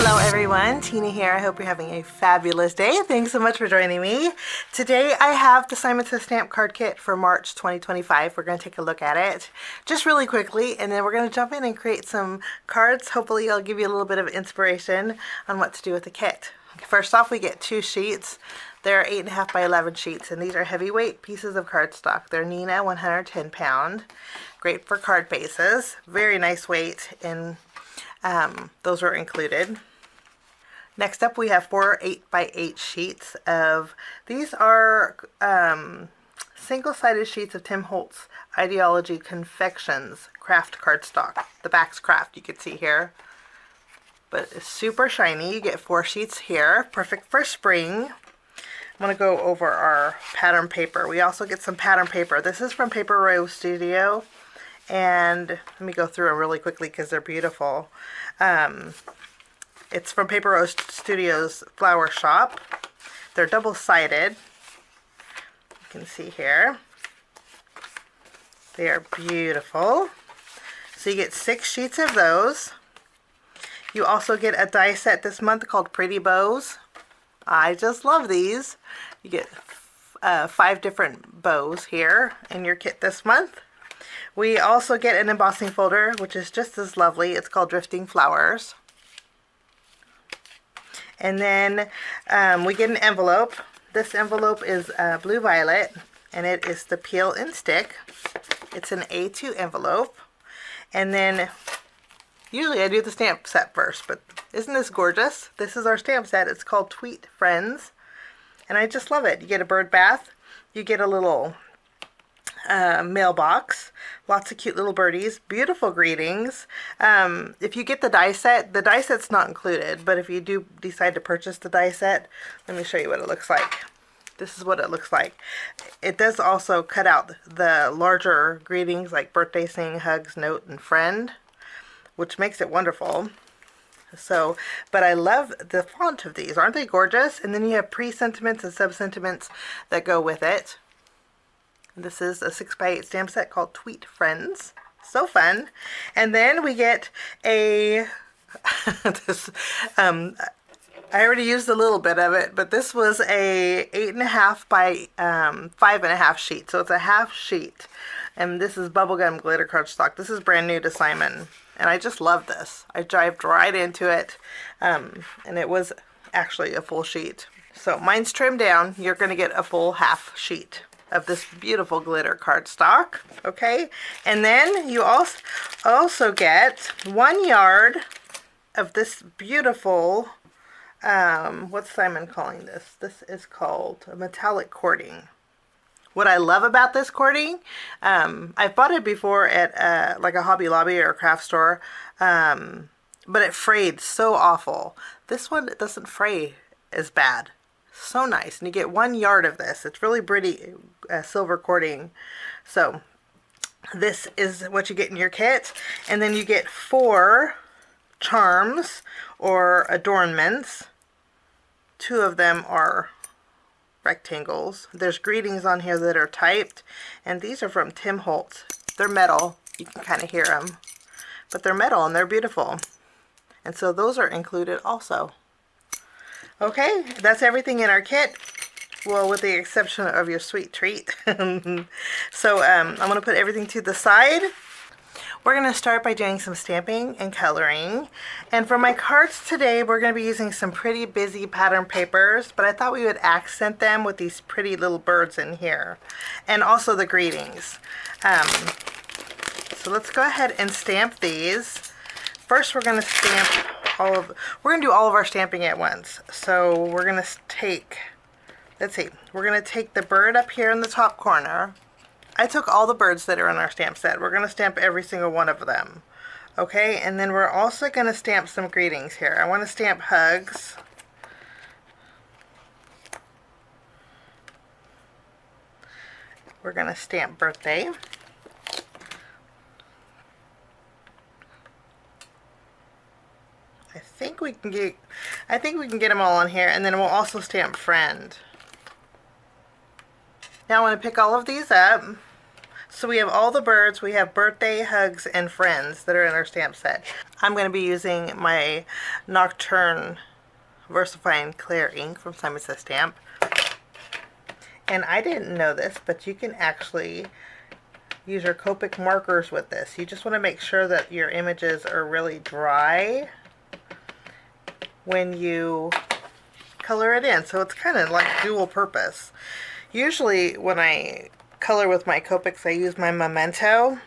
Hello everyone, Tina here. I hope you're having a fabulous day. Thanks so much for joining me. Today I have the Simon Says Stamp Card Kit for March 2025. We're going to take a look at it just really quickly, and then we're going to jump in and create some cards. Hopefully I'll give you a little bit of inspiration on what to do with the kit. First off, we get 2 sheets. They're 8.5 by 11 sheets, and these are heavyweight pieces of cardstock. They're Nina 110 pound. Great for card bases. Very nice weight, and those are included. Next up, we have 4 8 by 8 sheets of, these are single-sided sheets of Tim Holtz Ideology Confections craft cardstock. The back's craft, you can see here. But it's super shiny. You get 4 sheets here, perfect for spring. I'm going to go over our pattern paper. We also get some pattern paper. This is from Paper Rose Studio. And let me go through them really quickly because they're beautiful. It's from Paper Rose Studio's Flower Shop. They're double-sided. You can see here. They are beautiful. So you get 6 sheets of those. You also get a die set this month called Pretty Bows. I just love these. You get 5 different bows here in your kit this month. We also get an embossing folder, which is just as lovely. It's called Drifting Flowers. And then we get an envelope. This envelope is blue violet, and it is the peel and stick. It's an A2 envelope. And then usually I do the stamp set first, but isn't this gorgeous? This is our stamp set. It's called Tweet Friends, and I just love it. You get a bird bath. You get a little mailbox, lots of cute little birdies, beautiful greetings. If you get the die set's not included, but if you do decide to purchase the die set, let me show you what it looks like. This is what it looks like. It does also cut out the larger greetings like birthday, sing, hugs, note, and friend, which makes it wonderful. So, but I love the font of these. Aren't they gorgeous? And then you have pre-sentiments and sub-sentiments that go with it. This is a 6 by 8 stamp set called Tweet Friends. So fun. And then we get a, I already used a little bit of it, but this was a 8.5 by 5.5 sheet. So it's a half sheet. And this is bubblegum glitter cardstock. This is brand new to Simon. And I just love this. I dived right into it. And it was actually a full sheet. So mine's trimmed down. You're going to get a full half sheet of this beautiful glitter cardstock. Okay. And then you also get 1 yard of this beautiful, what's Simon calling this? This is called a metallic cording. What I love about this cording, I've bought it before at like a Hobby Lobby or a craft store, but it frayed so awful. This one doesn't fray as bad. So nice. And you get 1 yard of this. It's really pretty silver cording. So this is what you get in your kit. And then you get 4 charms or adornments. 2 of them are rectangles. There's greetings on here that are typed, and these are from Tim Holtz. They're metal. You can kind of hear them, but they're metal and they're beautiful. And so those are included also. Okay, that's everything in our kit. Well, with the exception of your sweet treat. So I'm going to put everything to the side. We're going to start by doing some stamping and coloring. And for my cards today, we're going to be using some pretty busy pattern papers, but I thought we would accent them with these pretty little birds in here. And also the greetings. So let's go ahead and stamp these. First, we're going to stamp we're going to do all of our stamping at once. So we're going to take, let's see, we're going to take the bird up here in the top corner. I took all the birds that are in our stamp set. We're going to stamp every single one of them. Okay, and then we're also going to stamp some greetings here. I want to stamp hugs. We're going to stamp birthday. I think we can get them all on here, and then we'll also stamp friend. Now I want to pick all of these up. So we have all the birds, we have birthday, hugs, and friends that are in our stamp set. I'm going to be using my Nocturne VersaFine Clear ink from Simon Says Stamp. And I didn't know this, but you can actually use your Copic markers with this. You just want to make sure that your images are really dry when you color it in. So it's kind of like dual purpose. Usually when I color with my Copics, I use my Memento,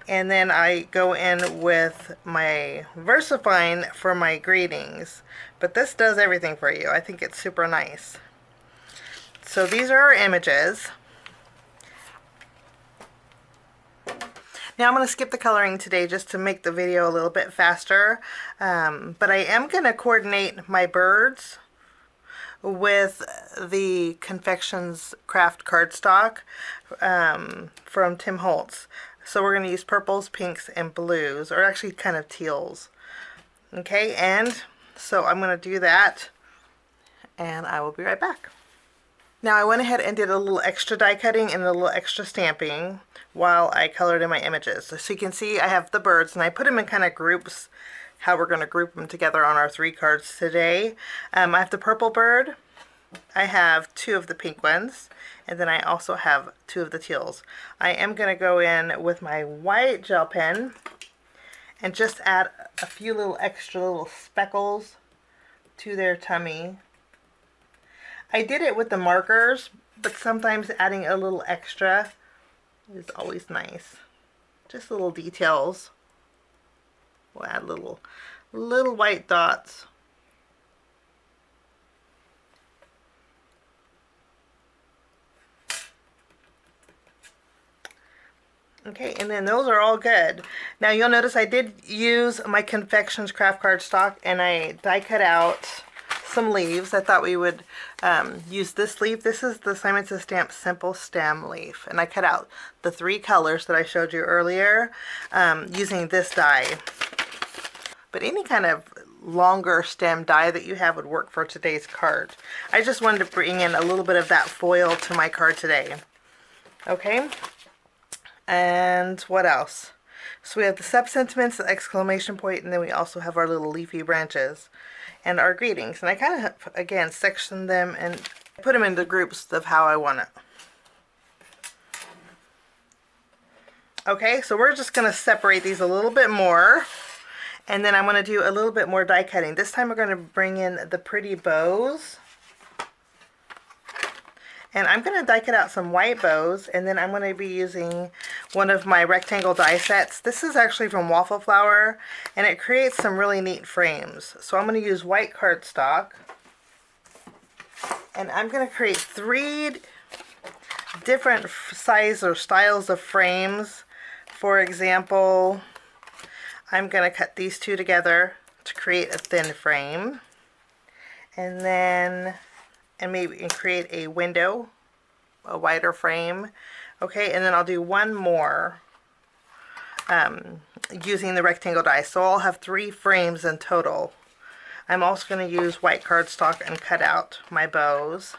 and then I go in with my VersaFine for my greetings. But this does everything for you. I think it's super nice. So these are our images. Now I'm going to skip the coloring today just to make the video a little bit faster, but I am going to coordinate my birds with the Confections Craft cardstock from Tim Holtz. So we're going to use purples, pinks, and blues, or actually kind of teals. Okay, and so I'm going to do that, and I will be right back. Now I went ahead and did a little extra die cutting and a little extra stamping while I colored in my images. So you can see I have the birds, and I put them in kind of groups, how we're going to group them together on our 3 cards today. I have the purple bird, I have 2 of the pink ones, and then I also have 2 of the teals. I am going to go in with my white gel pen and just add a few little extra little speckles to their tummy. I did it with the markers, but sometimes adding a little extra is always nice. Just little details. We'll add little white dots. Okay, and then those are all good. Now you'll notice I did use my Confections Craft cardstock, and I die cut out some leaves. I thought we would use this leaf. This is the Simon Says Stamp Simple Stem leaf, and I cut out the 3 colors that I showed you earlier using this die. But any kind of longer stem die that you have would work for today's card. I just wanted to bring in a little bit of that foil to my card today. Okay, and what else? So we have the sub-sentiments, the exclamation point, and then we also have our little leafy branches and our greetings. And I kind of, again, section them and put them into groups of how I want it. Okay, so we're just going to separate these a little bit more. And then I'm going to do a little bit more die cutting. This time we're going to bring in the pretty bows. And I'm going to die cut out some white bows, and then I'm going to be using one of my rectangle die sets. This is actually from Waffle Flower, and it creates some really neat frames. So I'm going to use white cardstock, and I'm going to create 3 different size or styles of frames. For example, I'm going to cut these 2 together to create a thin frame, and then maybe create a window, a wider frame. Okay, and then I'll do one more using the rectangle die. So I'll have 3 frames in total. I'm also going to use white cardstock and cut out my bows.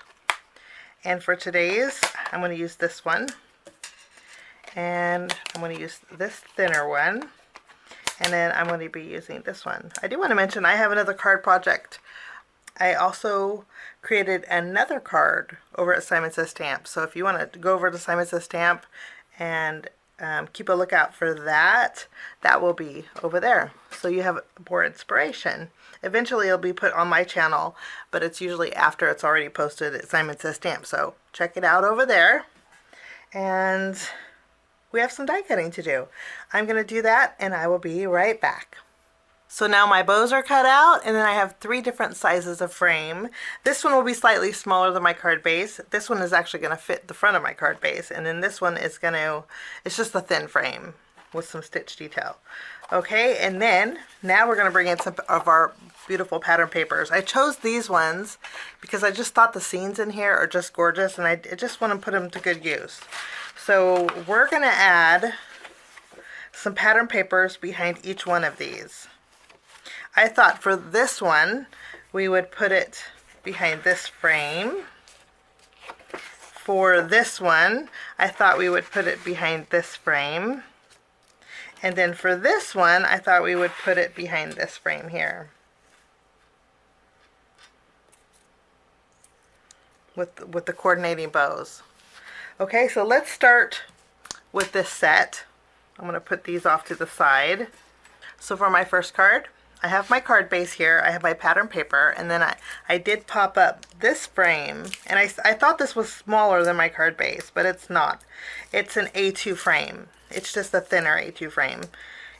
And for today's, I'm going to use this one. And I'm going to use this thinner one. And then I'm going to be using this one. I do want to mention I have another card project. I also created another card over at Simon Says Stamp. So if you want to go over to Simon Says Stamp and keep a lookout for that, that will be over there. So you have more inspiration. Eventually it'll be put on my channel, but it's usually after it's already posted at Simon Says Stamp. So check it out over there. And we have some die cutting to do. I'm going to do that, and I will be right back. So now my bows are cut out, and then I have 3 different sizes of frame. This one will be slightly smaller than my card base. This one is actually going to fit the front of my card base, and then this one is going to, it's just a thin frame with some stitch detail. Okay, and then now we're going to bring in some of our beautiful pattern papers. I chose these ones because I just thought the scenes in here are just gorgeous, and I just want to put them to good use. So we're going to add some pattern papers behind each one of these. I thought for this one, we would put it behind this frame. for this one, I thought we would put it behind this frame. And then for this one, I thought we would put it behind this frame here. With the coordinating bows. Okay, so let's start with this set. I'm going to put these off to the side. So for my first card, I have my card base here, I have my pattern paper, and then I did pop up this frame, and I thought this was smaller than my card base, but it's not. It's an A2 frame. It's just a thinner A2 frame.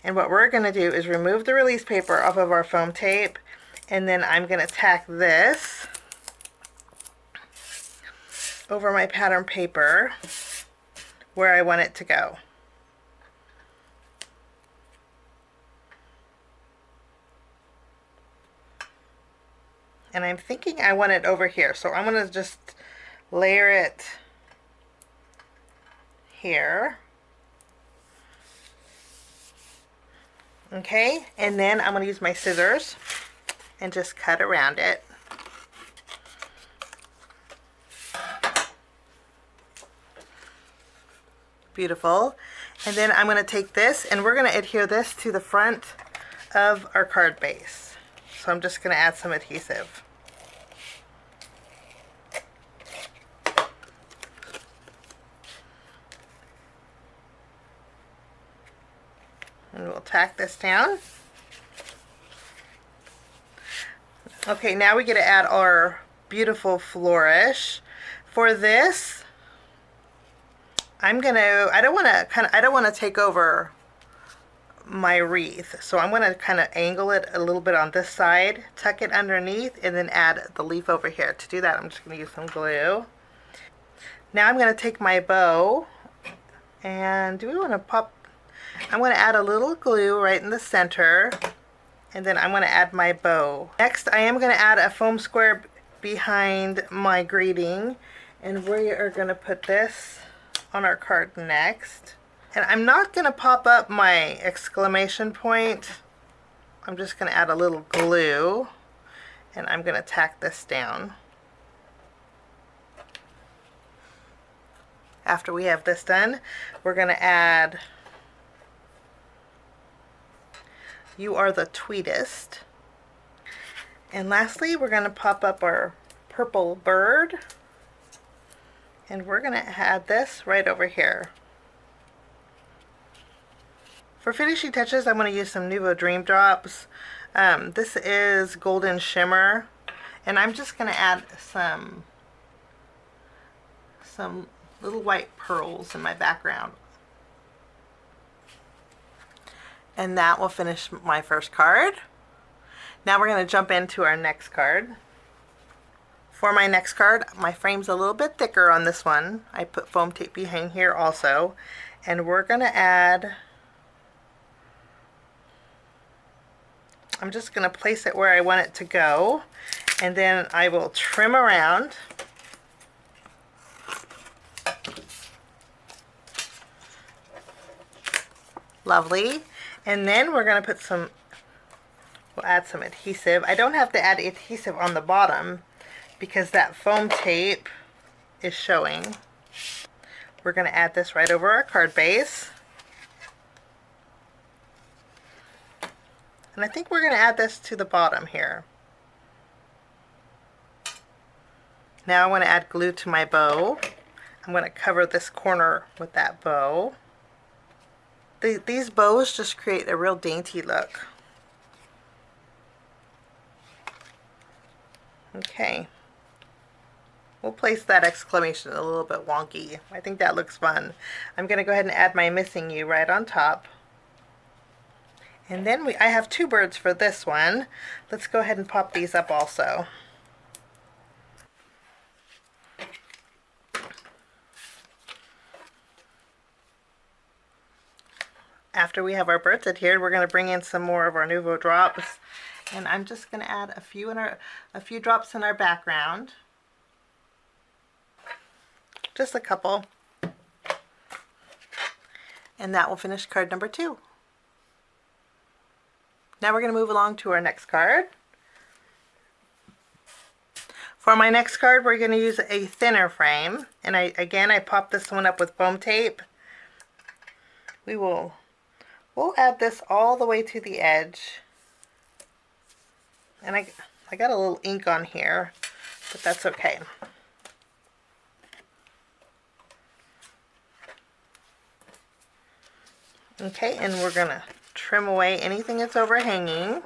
And what we're going to do is remove the release paper off of our foam tape, and then I'm going to tack this over my pattern paper where I want it to go. And I'm thinking I want it over here, so I'm going to just layer it here. Okay, and then I'm going to use my scissors and just cut around it. Beautiful. And then I'm going to take this and we're going to adhere this to the front of our card base. So I'm just going to add some adhesive. And we'll tack this down. Okay, now we get to add our beautiful flourish. For this, I don't want to take over my wreath, so I'm going to kind of angle it a little bit on this side, tuck it underneath, and then add the leaf over here. To do that, I'm just going to use some glue. Now I'm going to take my bow, and do we want to pop? I'm going to add a little glue right in the center, and then I'm going to add my bow. Next, I am going to add a foam square behind my greeting, and we are going to put this on our card next. And I'm not going to pop up my exclamation point. I'm just going to add a little glue, and I'm going to tack this down. After we have this done, we're going to add "You Are the Tweetest." And lastly, we're going to pop up our purple bird, and we're going to add this right over here. For finishing touches, I'm going to use some Nuvo Dream Drops. This is Golden Shimmer, and I'm just going to add some little white pearls in my background. And that will finish my first card. Now we're going to jump into our next card. For my next card, my frame's a little bit thicker on this one. I put foam tape behind here also, and we're going to add, I'm just going to place it where I want it to go, and then I will trim around. Lovely. And then we're going to put we'll add some adhesive. I don't have to add adhesive on the bottom because that foam tape is showing. We're going to add this right over our card base. And I think we're going to add this to the bottom here. Now I want to add glue to my bow. I'm going to cover this corner with that bow. These bows just create a real dainty look. Okay. We'll place that exclamation a little bit wonky. I think that looks fun. I'm going to go ahead and add my Missing You right on top. And then I have two birds for this one. Let's go ahead and pop these up also. After we have our birds adhered, we're going to bring in some more of our Nuvo drops. And I'm just going to add a few drops in our background. Just a couple. And that will finish card number 2. Now we're going to move along to our next card. For my next card, we're going to use a thinner frame. And I popped this one up with foam tape. We'll add this all the way to the edge. And I got a little ink on here, but that's okay. Okay, and we're going to trim away anything that's overhanging.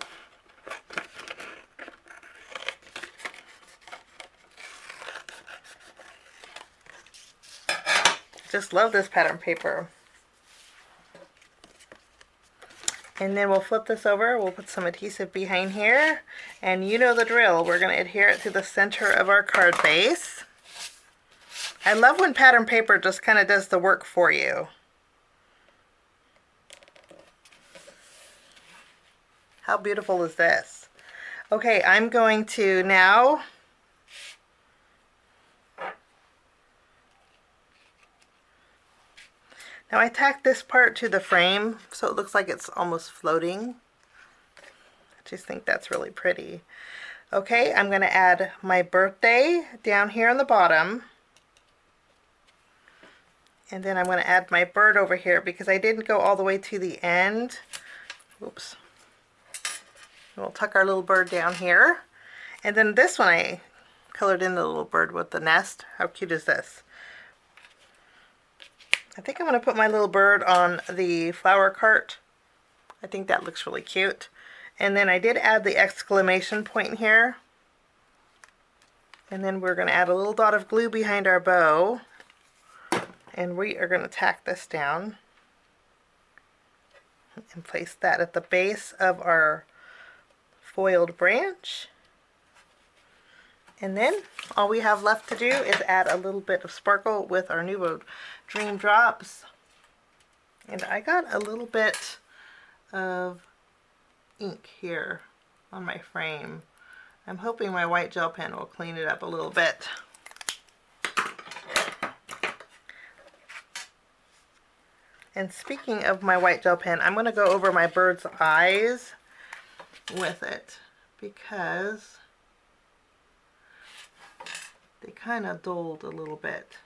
Just love this pattern paper. And then we'll flip this over, we'll put some adhesive behind here, and you know the drill, we're going to adhere it to the center of our card base. I love when pattern paper just kind of does the work for you. How beautiful is this? Okay, I'm going to now I tacked this part to the frame so it looks like it's almost floating. I just think that's really pretty. Okay, I'm going to add my birthday down here on the bottom. And then I'm going to add my bird over here because I didn't go all the way to the end. Oops. We'll tuck our little bird down here. And then this one I colored in the little bird with the nest. How cute is this? I think I'm going to put my little bird on the flower cart. I think that looks really cute. And then I did add the exclamation point here. And then we're going to add a little dot of glue behind our bow. And we are going to tack this down. And place that at the base of our foiled branch. And then all we have left to do is add a little bit of sparkle with our Nuvo Dream Drops. And I got a little bit of ink here on my frame. I'm hoping my white gel pen will clean it up a little bit. And speaking of my white gel pen, I'm going to go over my bird's eyes with it because they kind of dulled a little bit.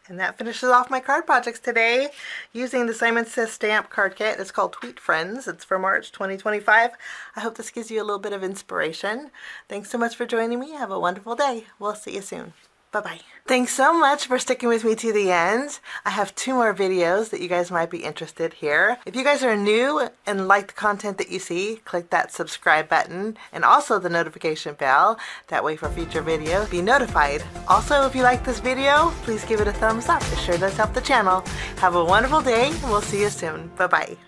And that finishes off my card projects today using the Simon Says stamp card kit. It's called Tweet Friends. It's for March 2025. I hope this gives you a little bit of inspiration. Thanks so much for joining me. Have a wonderful day. We'll see you soon. Bye-bye. Thanks so much for sticking with me to the end. I have 2 more videos that you guys might be interested here. If you guys are new and like the content that you see, click that subscribe button and also the notification bell. That way for future videos, be notified. Also, if you like this video, please give it a thumbs up. It sure does help the channel. Have a wonderful day and we'll see you soon. Bye-bye.